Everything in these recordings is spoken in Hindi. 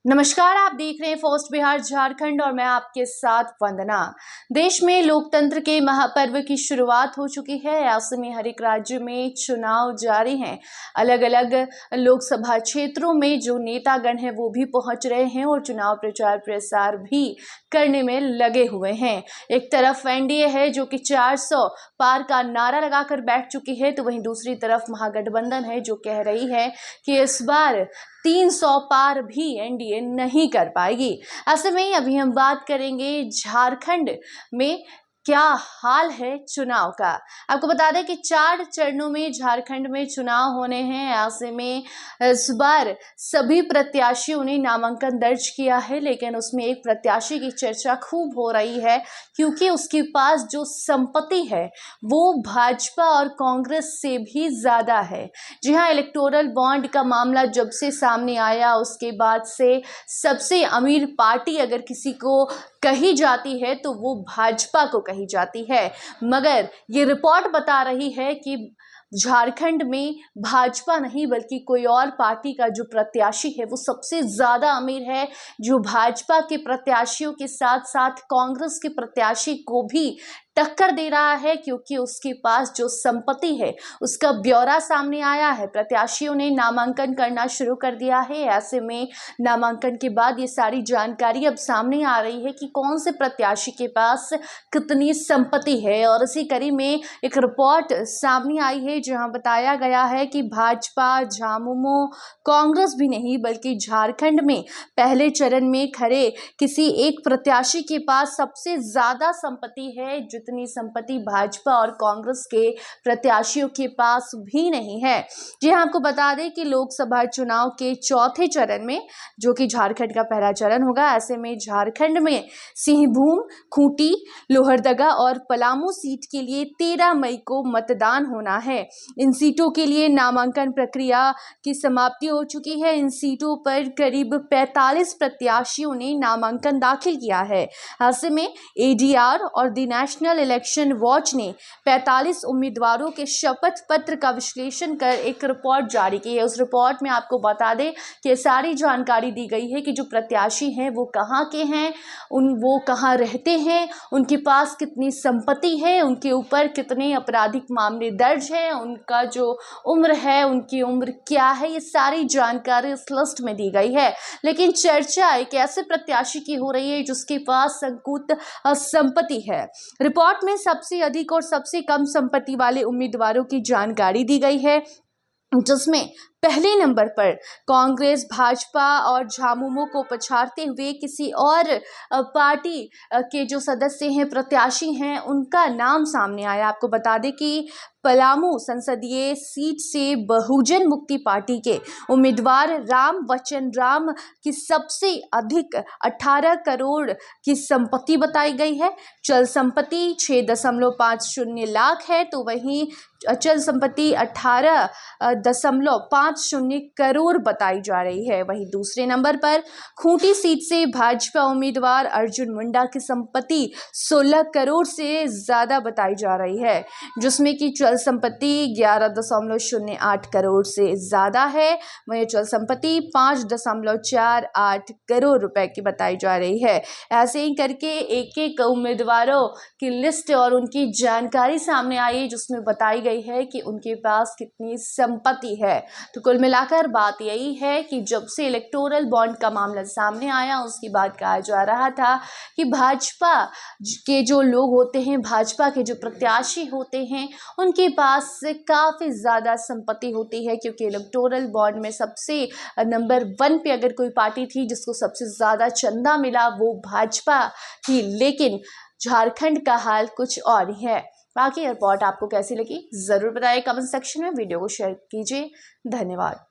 नमस्कार, आप देख रहे हैं फर्स्ट बिहार झारखंड और मैं आपके साथ वंदना। देश में लोकतंत्र के महापर्व की शुरुआत हो चुकी है। ऐसे में हर एक राज्य में चुनाव जारी हैं। अलग अलग लोकसभा क्षेत्रों में जो नेतागण हैं वो भी पहुंच रहे हैं और चुनाव प्रचार प्रसार भी करने में लगे हुए हैं। एक तरफ एनडीए है जो कि 400 पार का नारा लगाकर बैठ चुकी है, तो वहीं दूसरी तरफ महागठबंधन है जो कह रही है कि इस बार 300 पार भी एनडीए नहीं कर पाएगी। ऐसे में अभी हम बात करेंगे झारखंड में क्या हाल है चुनाव का। आपको बता दें कि 4 चरणों में झारखंड में चुनाव होने हैं। ऐसे में इस बार सभी प्रत्याशियों ने नामांकन दर्ज किया है, लेकिन उसमें एक प्रत्याशी की चर्चा खूब हो रही है क्योंकि उसके पास जो संपत्ति है वो भाजपा और कांग्रेस से भी ज्यादा है। जी हाँ, इलेक्टोरल बॉन्ड का मामला जब से सामने आया उसके बाद से सबसे अमीर पार्टी अगर किसी को कही जाती है तो वो भाजपा को कही जाती है। मगर ये रिपोर्ट बता रही है कि झारखंड में भाजपा नहीं बल्कि कोई और पार्टी का जो प्रत्याशी है वो सबसे ज्यादा अमीर है, जो भाजपा के प्रत्याशियों के साथ साथ कांग्रेस के प्रत्याशी को भी टक्कर दे रहा है क्योंकि उसके पास जो संपत्ति है उसका ब्यौरा सामने आया है। प्रत्याशियों ने नामांकन करना शुरू कर दिया है। ऐसे में नामांकन के बाद ये सारी जानकारी अब सामने आ रही है कि कौन से प्रत्याशी के पास कितनी संपत्ति है। और इसी कड़ी में एक रिपोर्ट सामने आई है जहां बताया गया है कि भाजपा, झामुमो, कांग्रेस भी नहीं बल्कि झारखंड में पहले चरण में खड़े किसी एक प्रत्याशी के पास सबसे ज्यादा संपत्ति है, जितनी संपत्ति भाजपा और कांग्रेस के प्रत्याशियों के पास भी नहीं है। जी हाँ, आपको बता दें कि लोकसभा चुनाव के चौथे चरण में, जो कि झारखंड का पहला चरण होगा, ऐसे में झारखंड में सिंहभूम, खूंटी, लोहरदगा और पलामू सीट के लिए 13 मई को मतदान होना है। इन सीटों के लिए नामांकन प्रक्रिया की समाप्ति हो चुकी है। इन सीटों पर करीब 45 प्रत्याशियों ने नामांकन दाखिल किया है। ऐसे में एडीआर और द नेशनल इलेक्शन वॉच ने 45 उम्मीदवारों के शपथ पत्र का विश्लेषण कर एक रिपोर्ट जारी की है। उस रिपोर्ट में आपको बता दें कि सारी जानकारी दी गई है कि जो प्रत्याशी हैं वो कहाँ के हैं, वो कहाँ रहते हैं, उनके पास कितनी संपत्ति है, उनके ऊपर कितने आपराधिक मामले दर्ज हैं, उनका जो उम्र है, उनकी उम्र क्या है, ये सारी जानकारी इस लिस्ट में दी गई है। लेकिन चर्चा एक ऐसे प्रत्याशी की हो रही है जिसके पास संकुचित संपत्ति है। रिपोर्ट में सबसे अधिक और सबसे कम संपत्ति वाले उम्मीदवारों की जानकारी दी गई है, जिसमें पहले नंबर पर कांग्रेस, भाजपा और झामुमो को पछाड़ते हुए किसी और पार्टी के जो सदस्य हैं, प्रत्याशी हैं, उनका नाम सामने आया। आपको बता दें कि पलामू संसदीय सीट से बहुजन मुक्ति पार्टी के उम्मीदवार राम बच्चन राम की सबसे अधिक 18 करोड़ की संपत्ति बताई गई है। चल संपत्ति 6.50 लाख है, तो वहीं अचल संपत्ति 18.50 करोड़ बताई जा रही है। वहीं दूसरे नंबर पर खूंटी सीट से भाजपा उम्मीदवार अर्जुन मुंडा की संपत्ति 16 करोड़ से ज्यादा बताई जा रही है, जिसमें कि चल संपत्ति 11.08 करोड़ से ज्यादा है। वहीं चल संपत्ति 5.48 करोड़ रुपए की बताई जा रही है। ऐसे ही करके एक एक उम्मीदवारों की लिस्ट और उनकी जानकारी सामने आई, जिसमें बताई गई है कि उनके पास कितनी संपत्ति है। तो कुल मिलाकर बात यही है कि जब से इलेक्टोरल बॉन्ड का मामला सामने आया उसके बाद कहा जा रहा था कि भाजपा के जो लोग होते हैं, भाजपा के जो प्रत्याशी होते हैं, उनके पास काफी ज्यादा संपत्ति होती है, क्योंकि इलेक्टोरल बॉन्ड में सबसे नंबर 1 पे अगर कोई पार्टी थी जिसको सबसे ज्यादा चंदा मिला वो भाजपा थी। लेकिन झारखंड का हाल कुछ और ही है। बाकी रिपोर्ट आपको कैसी लगी जरूर बताइए कमेंट सेक्शन में, वीडियो को शेयर कीजिए। धन्यवाद।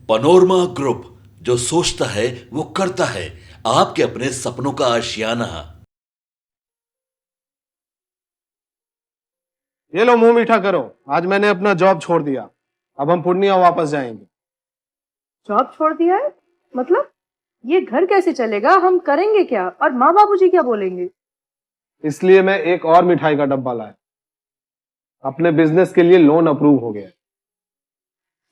पनोरमा ग्रुप, जो सोचता है वो करता है, आपके अपने सपनों का आशियाना। ये लो मुंह मीठा करो, आज मैंने अपना जॉब छोड़ दिया। अब हम पूर्णिया वापस जाएंगे। जॉब छोड़ दिया है? मतलब ये घर कैसे चलेगा? हम करेंगे क्या? और माँ बाबूजी क्या बोलेंगे? इसलिए मैं एक और मिठाई का डब्बा लाया। अपने बिजनेस के लिए लोन अप्रूव हो गया।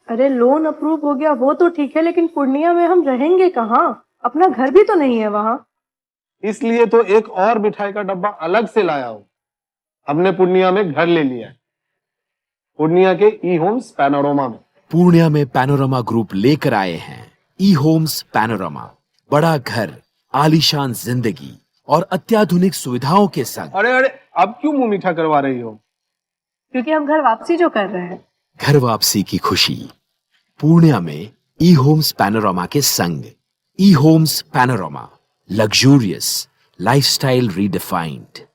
अरे लोन अप्रूव हो गया वो तो ठीक है, लेकिन पूर्णिया में हम रहेंगे कहाँ? अपना घर भी तो नहीं है वहाँ। इसलिए तो एक और मिठाई का डब्बा अलग से लाया हूं। हमने पूर्णिया में घर ले लिया है, पूर्णिया के ई होम्स पैनोरमा में। पूर्णिया में पैनोरमा ग्रुप लेकर आए हैं ई होम्स पैनोरमा। बड़ा घर, आलीशान जिंदगी और अत्याधुनिक सुविधाओं के संग। अरे अरे, अब क्यों मुंह मीठा करवा रही हो? क्योंकि हम घर वापसी जो कर रहे हैं। घर वापसी की खुशी पूर्णिया में ई होम्स पैनोरमा के संग। E Homes Panorama, luxurious lifestyle redefined.